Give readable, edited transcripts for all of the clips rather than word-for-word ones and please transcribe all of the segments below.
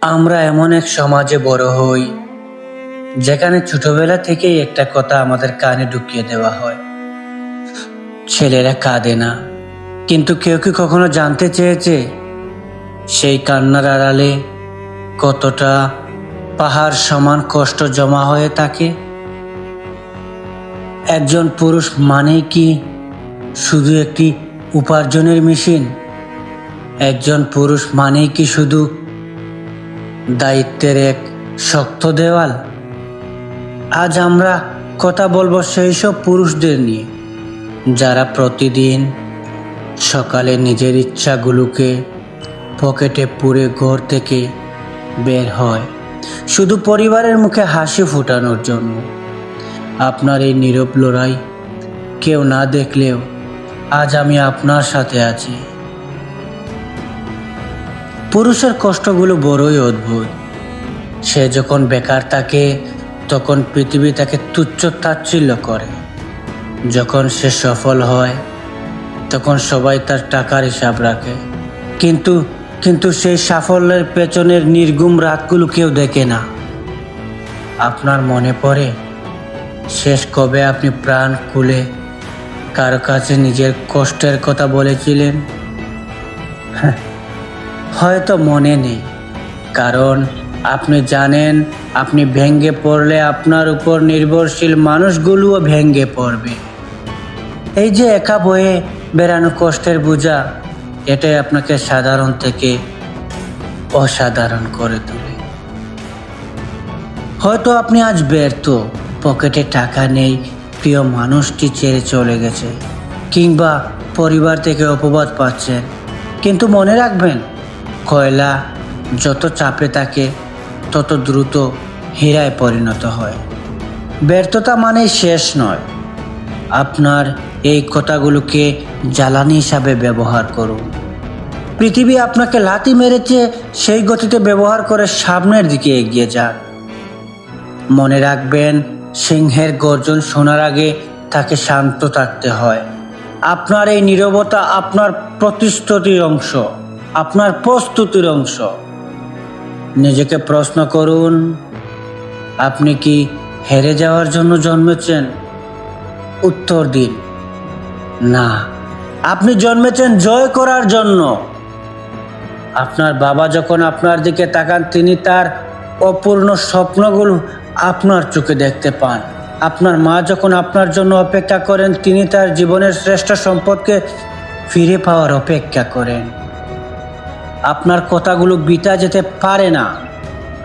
আমরা এমন এক সমাজে বড় হই যেখানে ছোটবেলা থেকেই একটা কথা আমাদের কানে ঢুকিয়ে দেওয়া হয়, ছেলেরা কাঁদে না। কিন্তু কেউ কি কখনো জানতে চেয়েছে সেই কান্নার আড়ালে কতটা পাহাড় সমান কষ্ট জমা হয়ে থাকে? একজন পুরুষ মানেই কি শুধু একটি উপার্জনের মেশিন? একজন পুরুষ মানেই কি শুধু দায়িত্বের এক শক্ত দেওয়াল? আজ আমরা কথা বলবো সেই সব পুরুষদের নিয়ে যারা প্রতিদিন সকালে নিজের ইচ্ছাগুলোকে পকেটে পুরে ঘর থেকে বের হয় শুধু পরিবারের মুখে হাসি ফোটানোর জন্য। আপনার এই নীরব লড়াই কেউ না দেখলেও আজ আমি আপনার সাথে আছি। পুরুষের কষ্টগুলো বড়ই অদ্ভুত। সে যখন বেকার থাকে তখন পৃথিবী তাকে তুচ্ছ তাচ্ছিল্য করে। যখন সে সফল হয় তখন সবাই তার টাকার হিসাব রাখে, কিন্তু সেই সাফল্যের পেছনের নির্গুম রাতগুলো কেউ দেখে না। আপনার মনে পড়ে শেষ কবে আপনি প্রাণ খুলে কারো কাছে নিজের কষ্টের কথা বলেছিলেন? হয়তো মনে নেই, কারণ আপনি জানেন আপনি ভেঙে পড়লে আপনার উপর নির্ভরশীল মানুষগুলোও ভেঙে পড়বে। এই যে একা বয়ে বেড়ানো কষ্টের বোঝা, এটাই আপনাকে সাধারণ থেকে অসাধারণ করে তোলে। হয়তো আপনি আজ ব্যর্থ, পকেটে টাকা নেই, প্রিয় মানুষটি ছেড়ে চলে গেছে, কিংবা পরিবার থেকে অপবাদ পাচ্ছেন। কিন্তু মনে রাখবেন, কয়লা যত চাপে থাকে তত দ্রুত হীরায় পরিণত হয়। ব্যর্থতা মানেই শেষ নয়। আপনার এই কথাগুলোকে জ্বালানি হিসাবে ব্যবহার করুন। পৃথিবী আপনাকে লাথি মেরেছে, সেই গতিতে ব্যবহার করে সামনের দিকে এগিয়ে যান। মনে রাখবেন, সিংহের গর্জন শোনার আগে তাকে শান্ত থাকতে হয়। আপনার এই নীরবতা আপনার প্রতিশ্রুতির অংশ, আপনার প্রস্তুতির অংশ। নিজেকে প্রশ্ন করুন, আপনি কি হেরে যাওয়ার জন্য জন্মেছেন? উত্তর দিন, না, আপনি জন্মেছেন জয় করার জন্য। আপনার বাবা যখন আপনার দিকে তাকান, তিনি তার অপূর্ণ স্বপ্নগুলো আপনার চোখে দেখতে পান। আপনার মা যখন আপনার জন্য অপেক্ষা করেন, তিনি তার জীবনের শ্রেষ্ঠ সম্পদকে ফিরে পাওয়ার অপেক্ষা করেন। আপনার কথাগুলো বৃথা যেতে পারে না।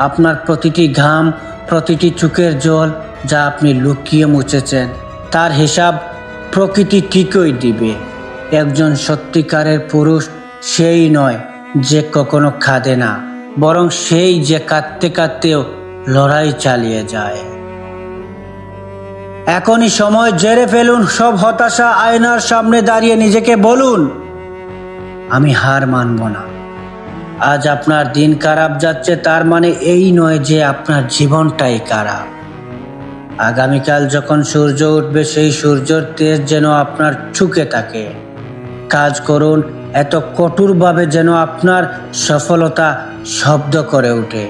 আপনার প্রতিটি ঘাম, প্রতিটি চোখের জল যা আপনি লুকিয়ে মুছেছেন, তার হিসাব প্রকৃতি ঠিকই দিবে। একজন সত্যিকারের পুরুষ সেই নয় যে কখনো কাঁদে না, বরং সেই যে কাঁদতে কাঁদতেও লড়াই চালিয়ে যায়। এখনই সময় ঝেড়ে ফেলুন সব হতাশা। আয়নার সামনে দাঁড়িয়ে নিজেকে বলুন, আমি হার মানব না। আজ আপনার দিন খারাপ যাচ্ছে, তার মানে এই নয় যে আপনার জীবনটাই খারাপ। আগামীকাল যখন সূর্য উঠবে, সেই সূর্যের তেজ যেন আপনার চোখে থাকে। কাজ করুন এত কঠোরভাবে যেন আপনার সফলতা শব্দ করে ওঠে।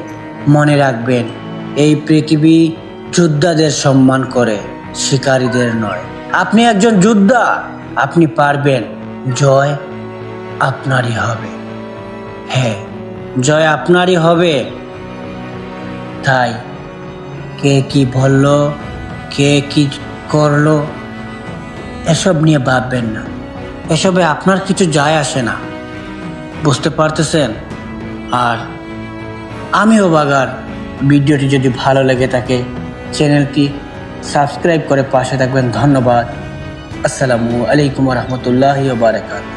মনে রাখবেন, এই পৃথিবী যোদ্ধাদের সম্মান করে, শিকারীদের নয়। আপনি একজন যোদ্ধা, আপনি পারবেন। জয় আপনারই হবে। হ্যাঁ, জয় আপনারই হবে। তাই কে কি বলল, কে কি করলো, এসব নিয়ে ভাববেন না। এসবে আপনার কিছু যায় আসে না, বুঝতে পারতেছেন? আর আমিও বাগার, ভিডিওটি যদি ভালো লেগে থাকে চ্যানেলটি সাবস্ক্রাইব করে পাশে থাকবেন। ধন্যবাদ। আসসালামু আলাইকুম রহমতুল্লাহি ওয়া বারাকাতুহু।